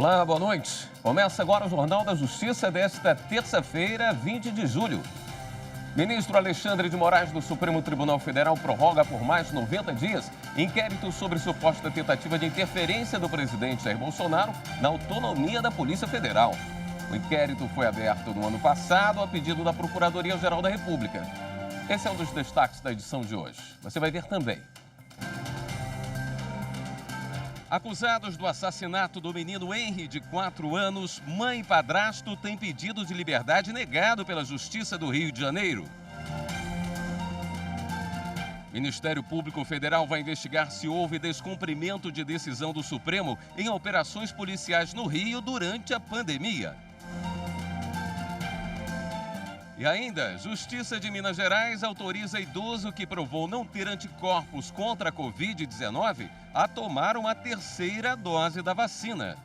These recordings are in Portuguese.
Olá, boa noite. Começa agora o Jornal da Justiça desta terça-feira, 20 de julho. Ministro Alexandre de Moraes do Supremo Tribunal Federal prorroga por mais 90 dias inquérito sobre suposta tentativa de interferência do presidente Jair Bolsonaro na autonomia da Polícia Federal. O inquérito foi aberto no ano passado a pedido da Procuradoria-Geral da República. Esse é um dos destaques da edição de hoje. Você vai ver também. Acusados do assassinato do menino Henry, de 4 anos, mãe e padrasto têm pedido de liberdade negado pela Justiça do Rio de Janeiro. O Ministério Público Federal vai investigar se houve descumprimento de decisão do Supremo em operações policiais no Rio durante a pandemia. E ainda, Justiça de Minas Gerais autoriza idoso que provou não ter anticorpos contra a Covid-19 a tomar uma terceira dose da vacina.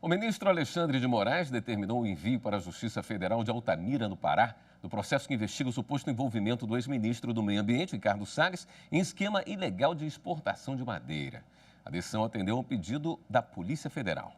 O ministro Alexandre de Moraes determinou o envio para a Justiça Federal de Altamira, no Pará, do processo que investiga o suposto envolvimento do ex-ministro do Meio Ambiente, Ricardo Salles, em esquema ilegal de exportação de madeira. A decisão atendeu ao pedido da Polícia Federal.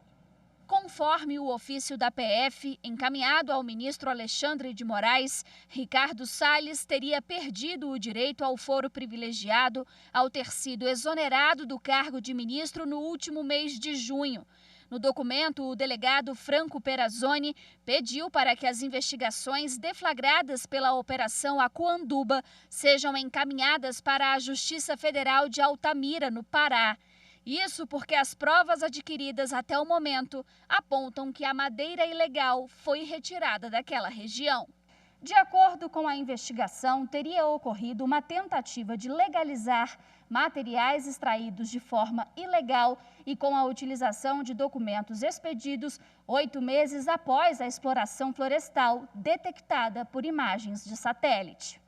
Conforme o ofício da PF, encaminhado ao ministro Alexandre de Moraes, Ricardo Salles teria perdido o direito ao foro privilegiado ao ter sido exonerado do cargo de ministro no último mês de junho. No documento, o delegado Franco Perazzoni pediu para que as investigações deflagradas pela Operação Acuanduba sejam encaminhadas para a Justiça Federal de Altamira, no Pará. Isso porque as provas adquiridas até o momento apontam que a madeira ilegal foi retirada daquela região. De acordo com a investigação, teria ocorrido uma tentativa de legalizar materiais extraídos de forma ilegal e com a utilização de documentos expedidos 8 meses após a exploração florestal detectada por imagens de satélite.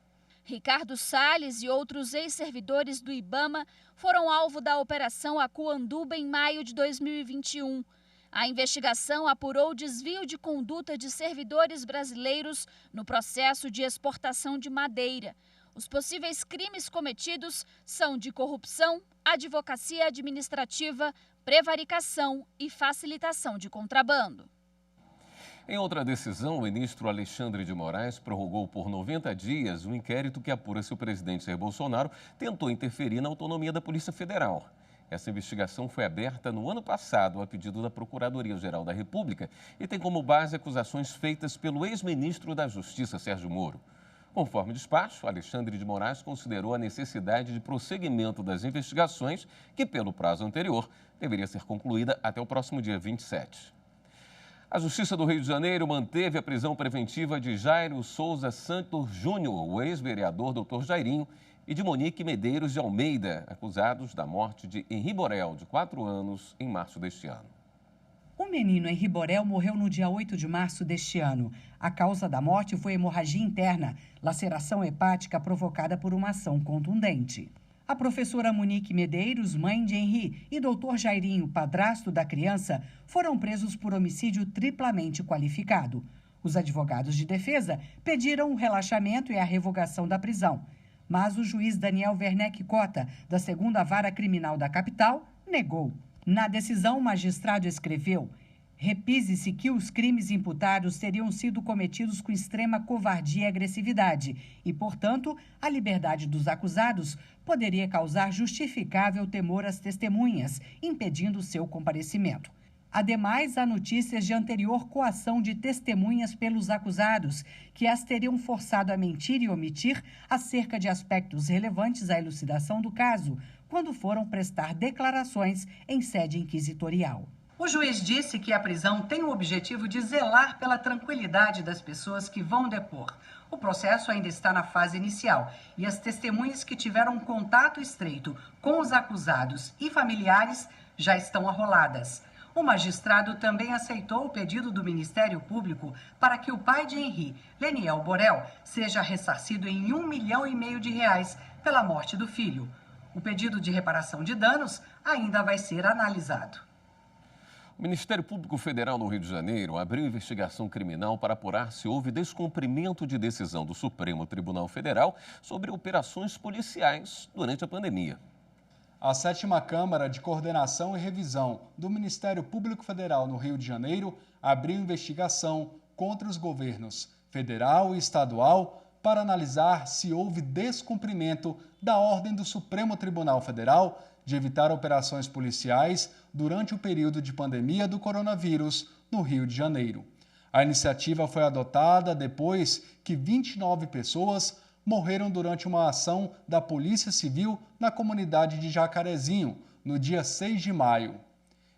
Ricardo Salles e outros ex-servidores do IBAMA foram alvo da Operação Acuanduba em maio de 2021. A investigação apurou desvio de conduta de servidores brasileiros no processo de exportação de madeira. Os possíveis crimes cometidos são de corrupção, advocacia administrativa, prevaricação e facilitação de contrabando. Em outra decisão, o ministro Alexandre de Moraes prorrogou por 90 dias o inquérito que apura se o presidente Jair Bolsonaro tentou interferir na autonomia da Polícia Federal. Essa investigação foi aberta no ano passado a pedido da Procuradoria-Geral da República e tem como base acusações feitas pelo ex-ministro da Justiça, Sérgio Moro. Conforme o despacho, Alexandre de Moraes considerou a necessidade de prosseguimento das investigações, que, pelo prazo anterior, deveria ser concluída até o próximo dia 27. A Justiça do Rio de Janeiro manteve a prisão preventiva de Jairo Souza Santos Júnior, o ex-vereador Dr. Jairinho, e de Monique Medeiros de Almeida, acusados da morte de Henri Borel, de 4 anos, em março deste ano. O menino Henri Borel morreu no dia 8 de março deste ano. A causa da morte foi hemorragia interna, laceração hepática provocada por uma ação contundente. A professora Monique Medeiros, mãe de Henri, e doutor Jairinho, padrasto da criança, foram presos por homicídio triplamente qualificado. Os advogados de defesa pediram o relaxamento e a revogação da prisão. Mas o juiz Daniel Werneck Cota, da 2ª Vara Criminal da capital, negou. Na decisão, o magistrado escreveu: repise-se que os crimes imputados teriam sido cometidos com extrema covardia e agressividade e, portanto, a liberdade dos acusados poderia causar justificável temor às testemunhas, impedindo seu comparecimento. Ademais, há notícias de anterior coação de testemunhas pelos acusados, que as teriam forçado a mentir e omitir acerca de aspectos relevantes à elucidação do caso, quando foram prestar declarações em sede inquisitorial. O juiz disse que a prisão tem o objetivo de zelar pela tranquilidade das pessoas que vão depor. O processo ainda está na fase inicial e as testemunhas que tiveram contato estreito com os acusados e familiares já estão arroladas. O magistrado também aceitou o pedido do Ministério Público para que o pai de Henri, Leniel Borel, seja ressarcido em R$1,5 milhão pela morte do filho. O pedido de reparação de danos ainda vai ser analisado. O Ministério Público Federal no Rio de Janeiro abriu investigação criminal para apurar se houve descumprimento de decisão do Supremo Tribunal Federal sobre operações policiais durante a pandemia. A 7ª Câmara de Coordenação e Revisão do Ministério Público Federal no Rio de Janeiro abriu investigação contra os governos federal e estadual para analisar se houve descumprimento da ordem do Supremo Tribunal Federal de evitar operações policiais durante o período de pandemia do coronavírus no Rio de Janeiro. A iniciativa foi adotada depois que 29 pessoas morreram durante uma ação da Polícia Civil na comunidade de Jacarezinho, no dia 6 de maio.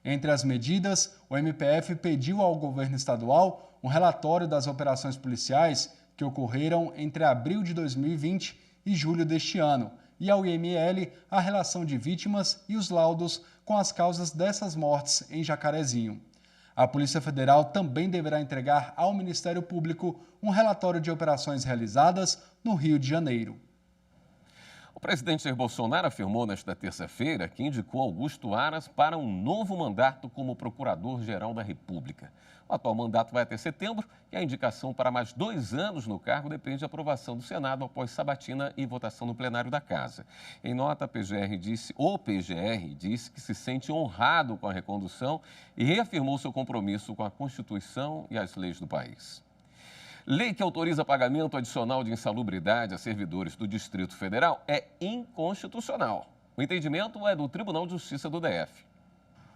Entre as medidas, o MPF pediu ao governo estadual um relatório das operações policiais que ocorreram entre abril de 2020 e julho deste ano, e ao IML a relação de vítimas e os laudos com as causas dessas mortes em Jacarezinho. A Polícia Federal também deverá entregar ao Ministério Público um relatório de operações realizadas no Rio de Janeiro. O presidente Jair Bolsonaro afirmou nesta terça-feira que indicou Augusto Aras para um novo mandato como Procurador-Geral da República. O atual mandato vai até setembro e a indicação para mais 2 anos no cargo depende da aprovação do Senado após sabatina e votação no plenário da Casa. Em nota, o PGR disse que se sente honrado com a recondução e reafirmou seu compromisso com a Constituição e as leis do país. Lei que autoriza pagamento adicional de insalubridade a servidores do Distrito Federal é inconstitucional. O entendimento é do Tribunal de Justiça do DF.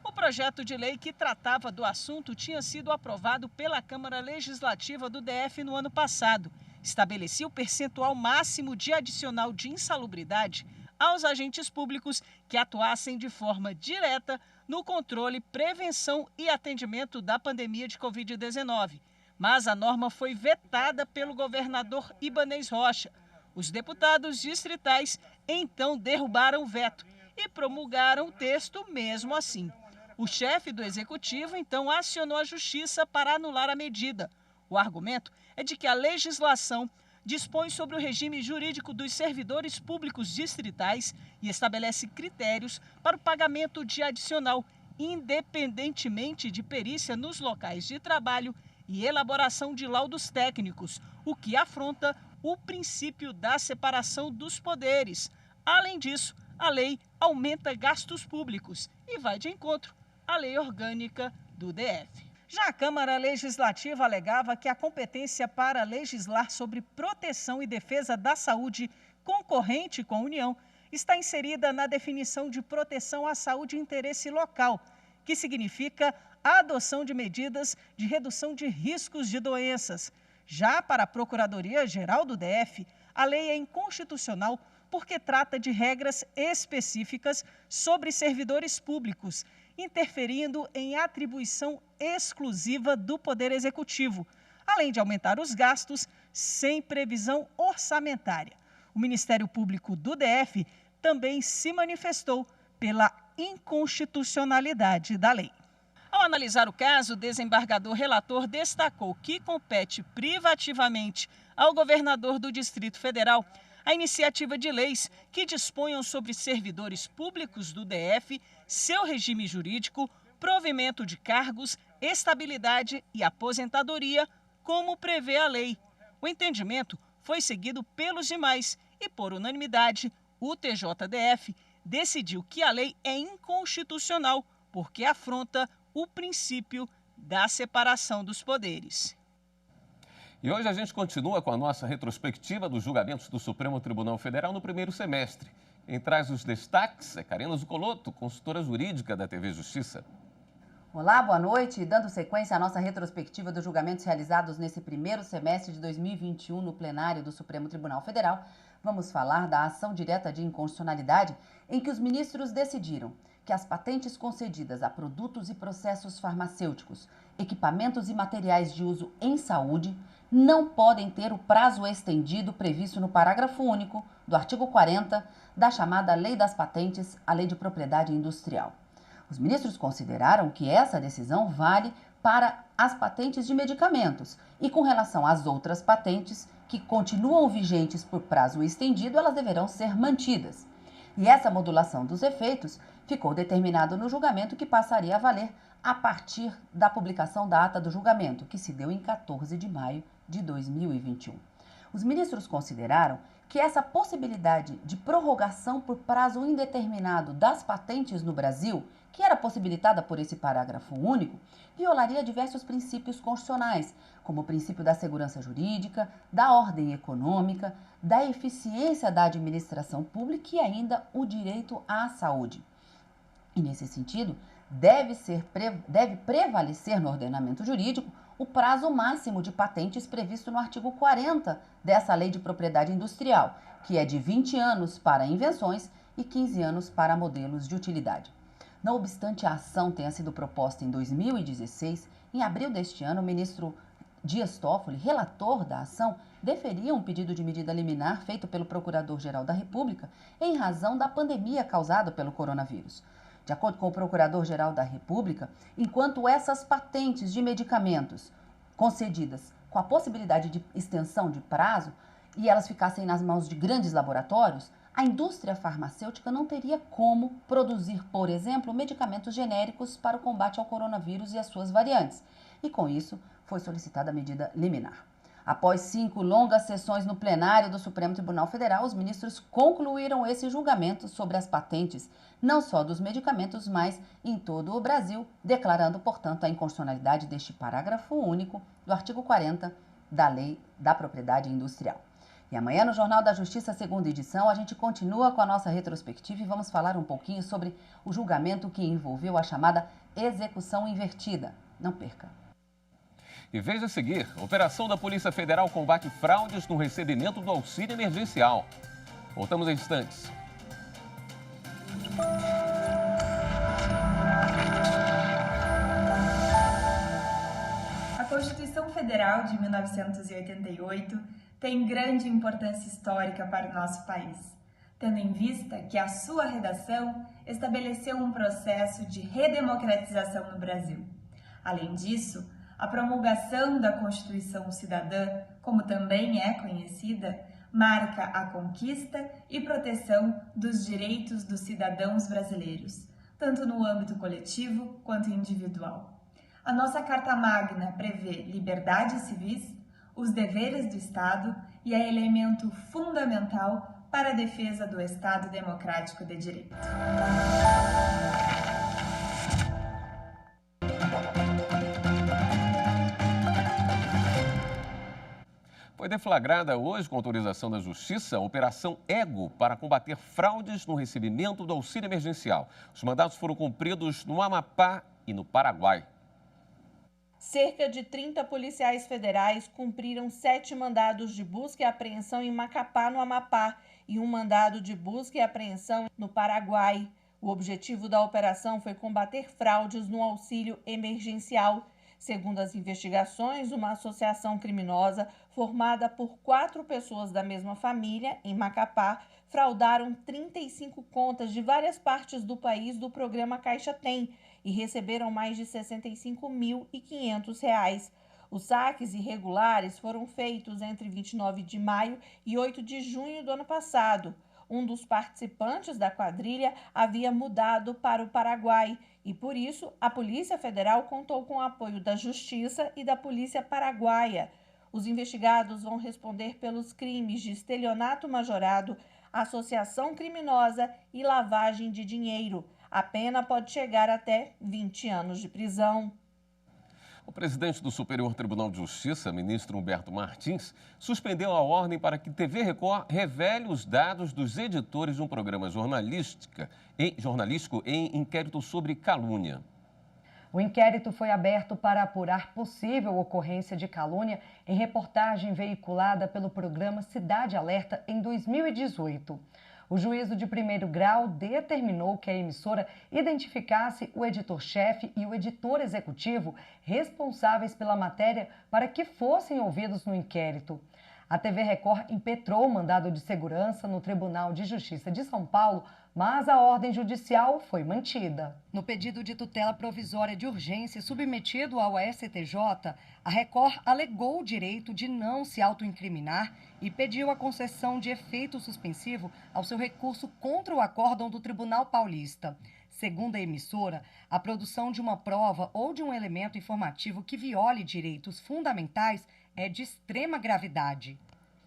O projeto de lei que tratava do assunto tinha sido aprovado pela Câmara Legislativa do DF no ano passado. Estabelecia o percentual máximo de adicional de insalubridade aos agentes públicos que atuassem de forma direta no controle, prevenção e atendimento da pandemia de Covid-19. Mas a norma foi vetada pelo governador Ibanez Rocha. Os deputados distritais então derrubaram o veto e promulgaram o texto mesmo assim. O chefe do executivo então acionou a justiça para anular a medida. O argumento é de que a legislação dispõe sobre o regime jurídico dos servidores públicos distritais e estabelece critérios para o pagamento de adicional, independentemente de perícia nos locais de trabalho e elaboração de laudos técnicos, o que afronta o princípio da separação dos poderes. Além disso, a lei aumenta gastos públicos e vai de encontro à lei orgânica do DF. Já a Câmara Legislativa alegava que a competência para legislar sobre proteção e defesa da saúde concorrente com a União está inserida na definição de proteção à saúde de interesse local, que significa a adoção de medidas de redução de riscos de doenças. Já para a Procuradoria-Geral do DF, a lei é inconstitucional porque trata de regras específicas sobre servidores públicos, interferindo em atribuição exclusiva do Poder Executivo, além de aumentar os gastos sem previsão orçamentária. O Ministério Público do DF também se manifestou pela inconstitucionalidade da lei. Ao analisar o caso, o desembargador relator destacou que compete privativamente ao governador do Distrito Federal a iniciativa de leis que disponham sobre servidores públicos do DF, seu regime jurídico, provimento de cargos, estabilidade e aposentadoria, como prevê a lei. O entendimento foi seguido pelos demais e, por unanimidade, o TJDF decidiu que a lei é inconstitucional porque afronta o princípio da separação dos poderes. E hoje a gente continua com a nossa retrospectiva dos julgamentos do Supremo Tribunal Federal no primeiro semestre. Quem traz os destaques é Karina Zucolotto, consultora jurídica da TV Justiça. Olá, boa noite. Dando sequência à nossa retrospectiva dos julgamentos realizados nesse primeiro semestre de 2021 no plenário do Supremo Tribunal Federal, vamos falar da ação direta de inconstitucionalidade em que os ministros decidiram que as patentes concedidas a produtos e processos farmacêuticos, equipamentos e materiais de uso em saúde não podem ter o prazo estendido previsto no parágrafo único do artigo 40 da chamada Lei das Patentes, a Lei de Propriedade Industrial. Os ministros consideraram que essa decisão vale para as patentes de medicamentos e, com relação às outras patentes que continuam vigentes por prazo estendido, elas deverão ser mantidas. E essa modulação dos efeitos ficou determinado no julgamento, que passaria a valer a partir da publicação da ata do julgamento, que se deu em 14 de maio de 2021. Os ministros consideraram que essa possibilidade de prorrogação por prazo indeterminado das patentes no Brasil, que era possibilitada por esse parágrafo único, violaria diversos princípios constitucionais, como o princípio da segurança jurídica, da ordem econômica, da eficiência da administração pública e ainda o direito à saúde. E nesse sentido, deve prevalecer no ordenamento jurídico o prazo máximo de patentes previsto no artigo 40 dessa Lei de Propriedade Industrial, que é de 20 anos para invenções e 15 anos para modelos de utilidade. Não obstante a ação tenha sido proposta em 2016, em abril deste ano, o ministro Dias Toffoli, relator da ação, deferia um pedido de medida liminar feito pelo Procurador-Geral da República em razão da pandemia causada pelo coronavírus. De acordo com o Procurador-Geral da República, enquanto essas patentes de medicamentos concedidas com a possibilidade de extensão de prazo e elas ficassem nas mãos de grandes laboratórios, a indústria farmacêutica não teria como produzir, por exemplo, medicamentos genéricos para o combate ao coronavírus e as suas variantes. E com isso, foi solicitada a medida liminar. Após 5 longas sessões no plenário do Supremo Tribunal Federal, os ministros concluíram esse julgamento sobre as patentes, não só dos medicamentos, mas em todo o Brasil, declarando, portanto, a inconstitucionalidade deste parágrafo único do artigo 40 da Lei da Propriedade Industrial. E amanhã, no Jornal da Justiça, segunda edição, a gente continua com a nossa retrospectiva e vamos falar um pouquinho sobre o julgamento que envolveu a chamada execução invertida. Não perca! E veja a seguir, operação da Polícia Federal combate fraudes no recebimento do auxílio emergencial. Voltamos em instantes. A Constituição Federal de 1988 tem grande importância histórica para o nosso país, tendo em vista que a sua redação estabeleceu um processo de redemocratização no Brasil. Além disso, a promulgação da Constituição Cidadã, como também é conhecida, marca a conquista e proteção dos direitos dos cidadãos brasileiros, tanto no âmbito coletivo quanto individual. A nossa Carta Magna prevê liberdades civis, os deveres do Estado e é elemento fundamental para a defesa do Estado democrático de direito. Foi deflagrada hoje, com autorização da Justiça, a Operação Ego para combater fraudes no recebimento do auxílio emergencial. Os mandados foram cumpridos no Amapá e no Paraguai. Cerca de 30 policiais federais cumpriram 7 mandados de busca e apreensão em Macapá, no Amapá, e um mandado de busca e apreensão no Paraguai. O objetivo da operação foi combater fraudes no auxílio emergencial. Segundo as investigações, uma associação criminosa formada por 4 pessoas da mesma família, em Macapá, fraudaram 35 contas de várias partes do país do programa Caixa Tem e receberam mais de R$ 65.500. Os saques irregulares foram feitos entre 29 de maio e 8 de junho do ano passado. Um dos participantes da quadrilha havia mudado para o Paraguai e, por isso, a Polícia Federal contou com o apoio da Justiça e da Polícia Paraguaia. Os investigados vão responder pelos crimes de estelionato majorado, associação criminosa e lavagem de dinheiro. A pena pode chegar até 20 anos de prisão. O presidente do Superior Tribunal de Justiça, ministro Humberto Martins, suspendeu a ordem para que TV Record revele os dados dos editores de um programa jornalístico em inquérito sobre calúnia. O inquérito foi aberto para apurar possível ocorrência de calúnia em reportagem veiculada pelo programa Cidade Alerta em 2018. O juízo de primeiro grau determinou que a emissora identificasse o editor-chefe e o editor executivo responsáveis pela matéria para que fossem ouvidos no inquérito. A TV Record impetrou o mandado de segurança no Tribunal de Justiça de São Paulo, mas a ordem judicial foi mantida. No pedido de tutela provisória de urgência submetido ao STJ, a Record alegou o direito de não se autoincriminar e pediu a concessão de efeito suspensivo ao seu recurso contra o acórdão do Tribunal Paulista. Segundo a emissora, a produção de uma prova ou de um elemento informativo que viole direitos fundamentais é de extrema gravidade.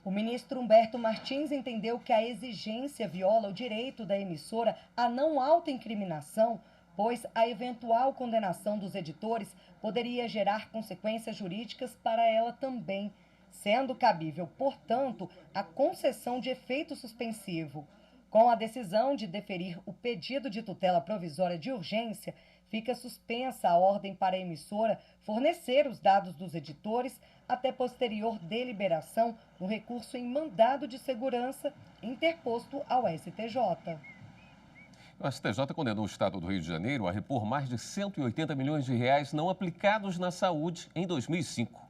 O ministro Humberto Martins entendeu que a exigência viola o direito da emissora à não autoincriminação, pois a eventual condenação dos editores poderia gerar consequências jurídicas para ela também, sendo cabível, portanto, a concessão de efeito suspensivo. Com a decisão de deferir o pedido de tutela provisória de urgência, fica suspensa a ordem para a emissora fornecer os dados dos editores até posterior deliberação no recurso em mandado de segurança interposto ao STJ. O STJ condenou o Estado do Rio de Janeiro a repor mais de 180 milhões de reais não aplicados na saúde em 2005.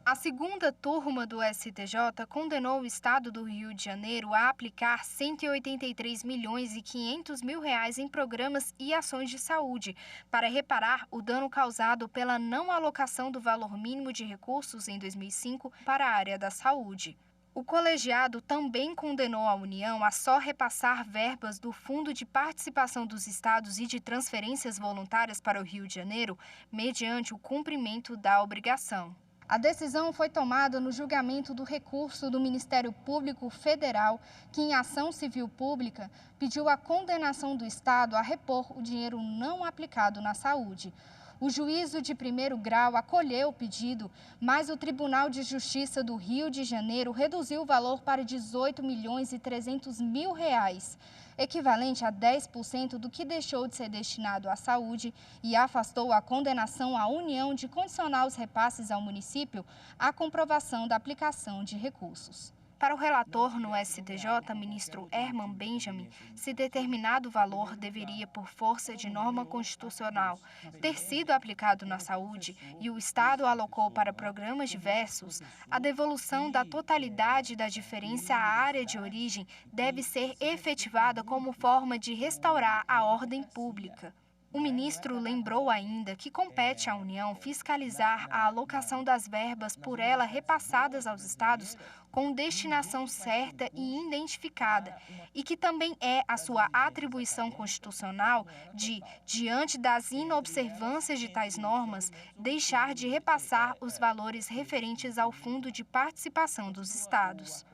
A segunda turma do STJ condenou o Estado do Rio de Janeiro a aplicar 183 milhões e 500 mil reais em programas e ações de saúde para reparar o dano causado pela não alocação do valor mínimo de recursos em 2005 para a área da saúde. O colegiado também condenou a União a só repassar verbas do Fundo de Participação dos Estados e de Transferências Voluntárias para o Rio de Janeiro, mediante o cumprimento da obrigação. A decisão foi tomada no julgamento do recurso do Ministério Público Federal, que, em ação civil pública, pediu a condenação do Estado a repor o dinheiro não aplicado na saúde. O juízo de primeiro grau acolheu o pedido, mas o Tribunal de Justiça do Rio de Janeiro reduziu o valor para 18 milhões e 300 mil reais, equivalente a 10% do que deixou de ser destinado à saúde, e afastou a condenação à União de condicionar os repasses ao município à comprovação da aplicação de recursos. Para o relator no STJ, ministro Herman Benjamin, se determinado valor deveria, por força de norma constitucional, ter sido aplicado na saúde e o Estado alocou para programas diversos, a devolução da totalidade da diferença à área de origem deve ser efetivada como forma de restaurar a ordem pública. O ministro lembrou ainda que compete à União fiscalizar a alocação das verbas por ela repassadas aos estados com destinação certa e identificada, e que também é a sua atribuição constitucional de, diante das inobservâncias de tais normas, deixar de repassar os valores referentes ao Fundo de Participação dos Estados.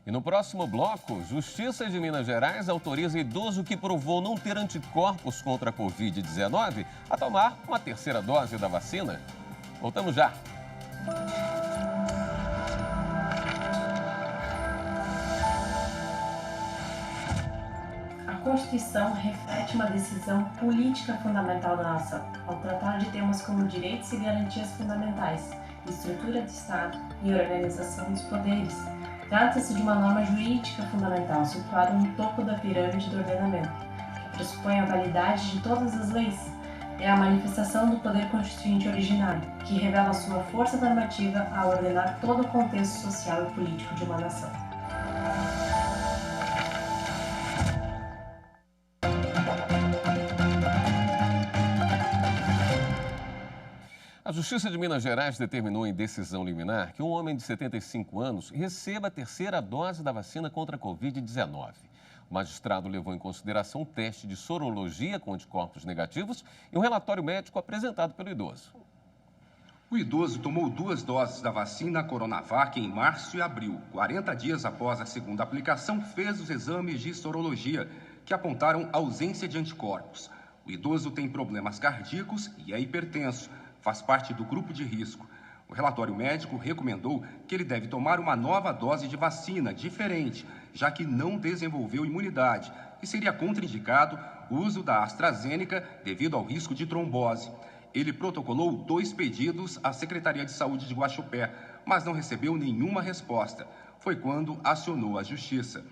E no próximo bloco, Justiça de Minas Gerais autoriza idoso que provou não ter anticorpos contra a Covid-19 a tomar uma terceira dose da vacina. Voltamos já. A Constituição reflete uma decisão política fundamental da nação, ao tratar de temas como direitos e garantias fundamentais, estrutura do Estado e organização dos poderes. Trata-se de uma norma jurídica fundamental situada no topo da pirâmide do ordenamento, que pressupõe a validade de todas as leis. É a manifestação do poder constituinte originário, que revela sua força normativa ao ordenar todo o contexto social e político de uma nação. A Justiça de Minas Gerais determinou em decisão liminar que um homem de 75 anos receba a terceira dose da vacina contra a Covid-19. O magistrado levou em consideração o teste de sorologia com anticorpos negativos e um relatório médico apresentado pelo idoso. O idoso tomou 2 doses da vacina Coronavac em março e abril. 40 dias após a segunda aplicação, fez os exames de sorologia, que apontaram ausência de anticorpos. O idoso tem problemas cardíacos e é hipertenso. Faz parte do grupo de risco. O relatório médico recomendou que ele deve tomar uma nova dose de vacina diferente, já que não desenvolveu imunidade e seria contraindicado o uso da AstraZeneca devido ao risco de trombose. Ele protocolou 2 pedidos à Secretaria de Saúde de Guaxupé, mas não recebeu nenhuma resposta. Foi quando acionou a Justiça.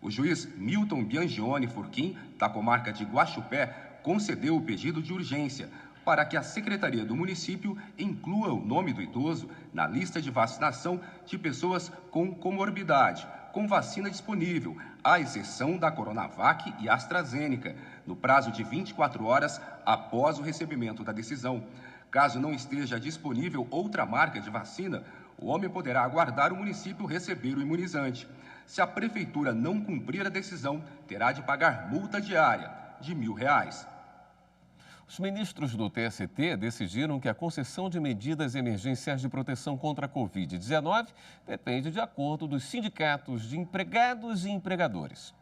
O juiz Milton Biangione Furquim, da comarca de Guaxupé, concedeu o pedido de urgência para que a Secretaria do município inclua o nome do idoso na lista de vacinação de pessoas com comorbidade, com vacina disponível, à exceção da Coronavac e AstraZeneca, no prazo de 24 horas após o recebimento da decisão. Caso não esteja disponível outra marca de vacina, o homem poderá aguardar o município receber o imunizante. Se a prefeitura não cumprir a decisão, terá de pagar multa diária de R$ 1.000. Os ministros do TST decidiram que a concessão de medidas emergenciais de proteção contra a Covid-19 depende de acordo dos sindicatos de empregados e empregadores.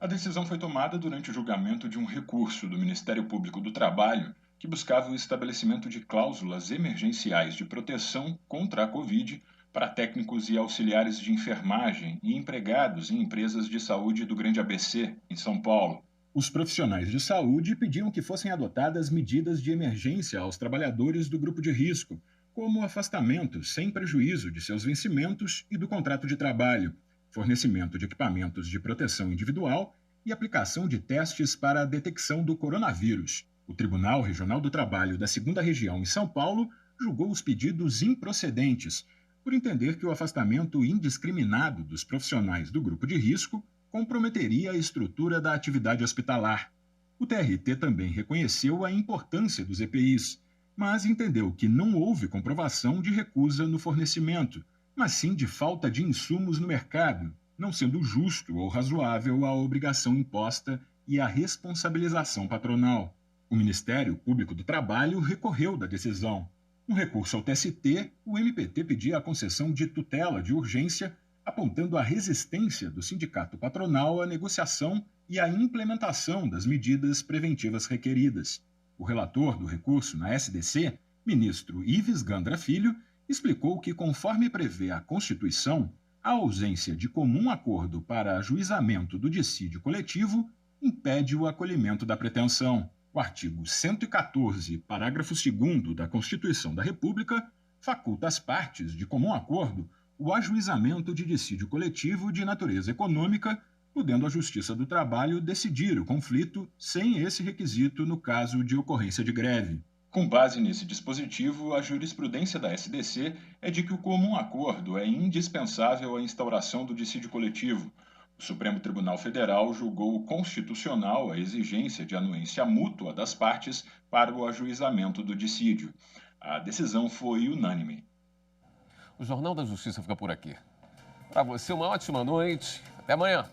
A decisão foi tomada durante o julgamento de um recurso do Ministério Público do Trabalho que buscava o estabelecimento de cláusulas emergenciais de proteção contra a Covid para técnicos e auxiliares de enfermagem e empregados em empresas de saúde do Grande ABC, em São Paulo. Os profissionais de saúde pediam que fossem adotadas medidas de emergência aos trabalhadores do grupo de risco, como afastamento sem prejuízo de seus vencimentos e do contrato de trabalho, fornecimento de equipamentos de proteção individual e aplicação de testes para a detecção do coronavírus. O Tribunal Regional do Trabalho da 2ª Região em São Paulo julgou os pedidos improcedentes, por entender que o afastamento indiscriminado dos profissionais do grupo de risco comprometeria a estrutura da atividade hospitalar. O TRT também reconheceu a importância dos EPIs, mas entendeu que não houve comprovação de recusa no fornecimento, mas sim de falta de insumos no mercado, não sendo justo ou razoável a obrigação imposta e a responsabilização patronal. O Ministério Público do Trabalho recorreu da decisão. No recurso ao TST, o MPT pedia a concessão de tutela de urgência, apontando a resistência do sindicato patronal à negociação e à implementação das medidas preventivas requeridas. O relator do recurso na SDC, ministro Ives Gandra Filho, explicou que, conforme prevê a Constituição, a ausência de comum acordo para ajuizamento do dissídio coletivo impede o acolhimento da pretensão. O artigo 114, parágrafo 2º da Constituição da República, faculta às partes, de comum acordo, o ajuizamento de dissídio coletivo de natureza econômica, podendo a Justiça do Trabalho decidir o conflito sem esse requisito no caso de ocorrência de greve. Com base nesse dispositivo, a jurisprudência da SDC é de que o comum acordo é indispensável à instauração do dissídio coletivo. O Supremo Tribunal Federal julgou constitucional a exigência de anuência mútua das partes para o ajuizamento do dissídio. A decisão foi unânime. O Jornal da Justiça fica por aqui. Para você, uma ótima noite. Até amanhã.